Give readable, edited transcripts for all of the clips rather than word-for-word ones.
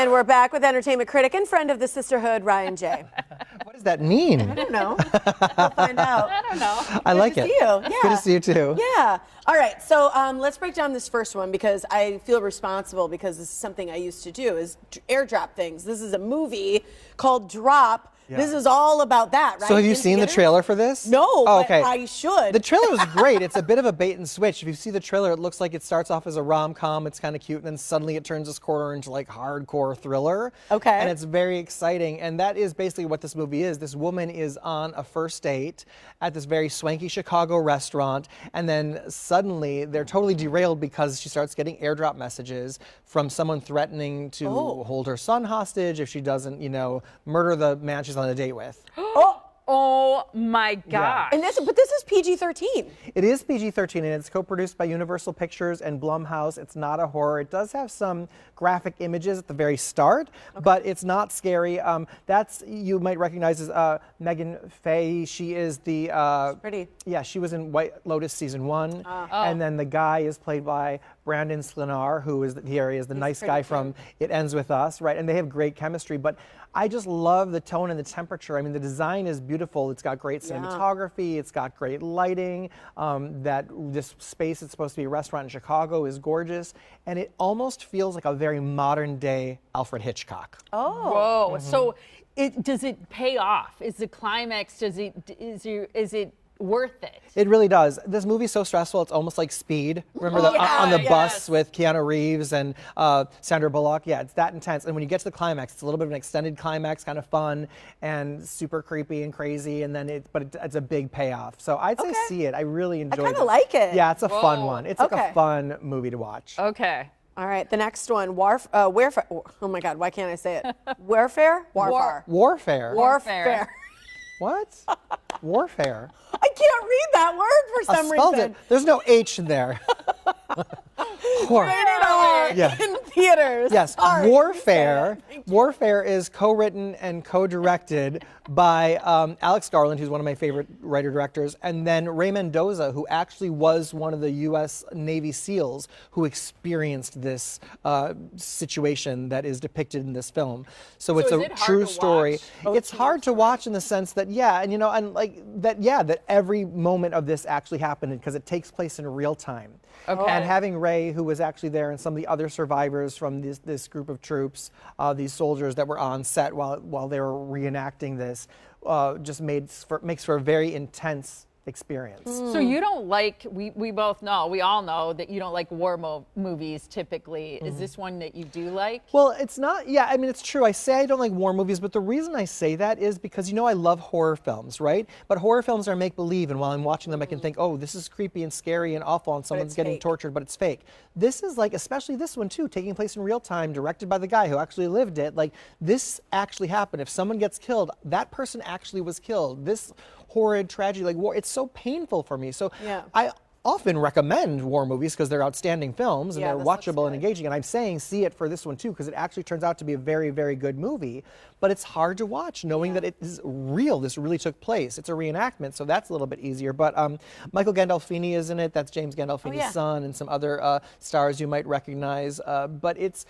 And we're back with entertainment critic and friend of the sisterhood, Ryan J. What does that mean? I don't know. We'll find out. I don't know. I like it. Good to see you. Yeah. Good to see you too. Yeah. All right. So let's break down this first one because I feel responsible because this is something I used to do is airdrop things. This is a movie called Drop. Yeah. This is all about that, right? So have you seen the trailer for this? No, oh, okay. but I should. The trailer was great. It's a bit of a bait and switch. If you see the trailer, it looks like it starts off as a rom-com. It's kind of cute, and then suddenly it turns this corner into like hardcore thriller. Okay. And it's very exciting. And that is basically what this movie is. This woman is on a first date at this very swanky Chicago restaurant, and then suddenly they're totally derailed because she starts getting airdrop messages from someone threatening to hold her son hostage if she doesn't, you know, murder the man she's on a date with. Oh my gosh. And but this is PG-13. It is PG-13, and it's co-produced by Universal Pictures and Blumhouse. It's not a horror. It does have some graphic images at the very start, but it's not scary. You might recognize as Megan Faye. She is the She's pretty. Yeah, she was in White Lotus season 1, and then the guy is played by Brandon Sklenar, who is the nice guy from It Ends With Us, right? And they have great chemistry, but I just love the tone and the temperature. I mean, the design is beautiful. It's got great cinematography. It's got great lighting. This space that's supposed to be a restaurant in Chicago is gorgeous, and it almost feels like a very modern day Alfred Hitchcock. Oh. Whoa. So does it pay off? Is the climax, is it worth it? It really does. This movie's so stressful, it's almost like Speed. Remember on the bus with Keanu Reeves and Sandra Bullock? Yeah, it's that intense. And when you get to the climax, it's a little bit of an extended climax, kind of fun and super creepy and crazy, and then it's a big payoff. So I'd say see it. I really enjoyed it. I kind of like it. Yeah, it's a fun one. It's like a fun movie to watch. Okay. All right, the next one, Warfare. Oh my God, why can't I say it? Warfare? Warfare. Warfare. Warfare. What? Warfare. I can't read that word for some spelled reason. it. There's no H in there. Rated R in theaters. Yes, Sorry. Warfare. Warfare is co-written and co-directed by Alex Garland, who's one of my favorite writer-directors, and then Ray Mendoza, who actually was one of the U.S. Navy SEALs who experienced this situation that is depicted in this film. So it's a true story. It's hard to watch in the sense that, that every moment of this actually happened because it takes place in real time. Okay. And having Ray, who was actually there, and some of the other survivors from this group of troops, these soldiers that were on set while they were reenacting this, just makes for a very intense experience. So you don't like, we all know that you don't like war movies typically. Is this one that you do like? Well, it's not, I mean, it's true. I say I don't like war movies, but the reason I say that is because, I love horror films, right? But horror films are make-believe, and while I'm watching them, I can think, oh, this is creepy and scary and awful, and someone's getting tortured, but it's fake. This is like, especially this one too, taking place in real time, directed by the guy who actually lived it. Like, this actually happened. If someone gets killed, that person actually was killed. This horrid tragedy, like war, it's so painful for me. So I often recommend war movies because they're outstanding films and they're watchable and engaging. And I'm saying see it for this one too because it actually turns out to be a very, very good movie. But it's hard to watch knowing that it is real. This really took place. It's a reenactment, so that's a little bit easier. But Michael Gandolfini is in it. That's James Gandolfini's son, and some other stars you might recognize. But it's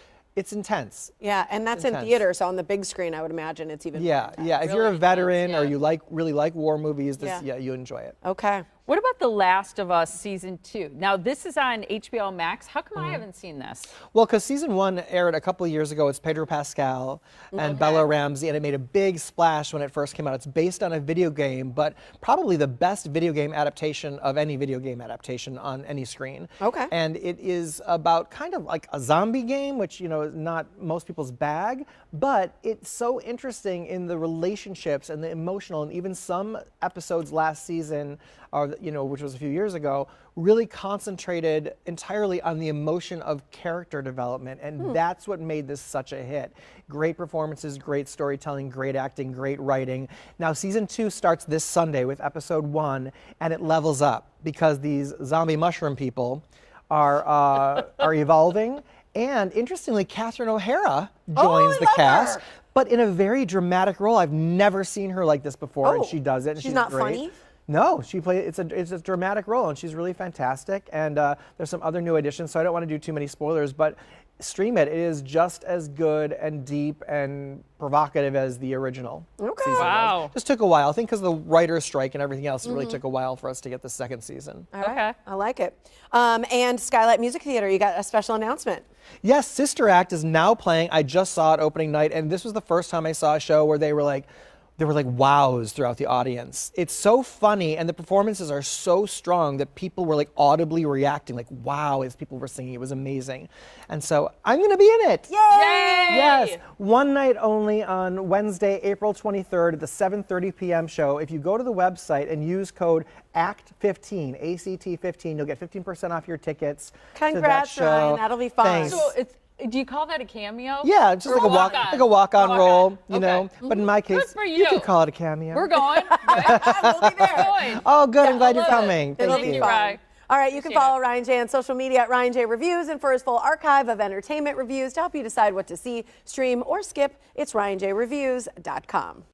intense. Yeah, and that's in theater, so on the big screen, I would imagine it's even more intense. If you're a veteran or you really like war movies, you enjoy it. Okay. What about The Last of Us Season 2? Now, this is on HBO Max. How come I haven't seen this? Well, because Season 1 aired a couple of years ago. It's Pedro Pascal and Bella Ramsey, and it made a big splash when it first came out. It's based on a video game, but probably the best video game adaptation of any video game adaptation on any screen. Okay. And it is about kind of like a zombie game, which, is not most people's bag, but it's so interesting in the relationships and the emotional, and even some episodes last season, which was a few years ago, really concentrated entirely on the emotion of character development, and that's what made this such a hit. Great performances, great storytelling, great acting, great writing. Now, Season 2 starts this Sunday with Episode 1, and it levels up because these zombie mushroom people are evolving. And interestingly, Catherine O'Hara joins the cast, but in a very dramatic role. I've never seen her like this before, and she does it. And she's not funny? No, it's a dramatic role, and she's really fantastic. And there's some other new additions, so I don't want to do too many spoilers, but stream it. It is just as good and deep and provocative as the original. Okay. Season Wow. was. Just took a while. I think because of the writer's strike and everything else, it really took a while for us to get the second season. All right. Okay. I like it. And Skylight Music Theater, you got a special announcement. Yes, Sister Act is now playing. I just saw it opening night, and this was the first time I saw a show where there were like wows throughout the audience. It's so funny, and the performances are so strong that people were like audibly reacting, like wow, as people were singing. It was amazing. And so I'm going to be in it. Yay! Yes, one night only on Wednesday, April 23rd at the 7:30 p.m. show. If you go to the website and use code ACT15, ACT15, you'll get 15% off your tickets to that Congrats, show. Ryan. That'll be fun. Thanks. So do you call that a cameo? Yeah, it's just Or like a walk-on Okay. role, you Okay. know. But in my case, for you you. could call it a cameo. We're going. We'll be there. Going. Oh, good. I'm Yeah, glad you're I love it. coming. It'll Thank be you. fun. Ryan. All right, you can Appreciate follow it. Ryan J on social media at Ryan J Reviews, and for his full archive of entertainment reviews to help you decide what to see, stream, or skip, it's RyanJReviews.com.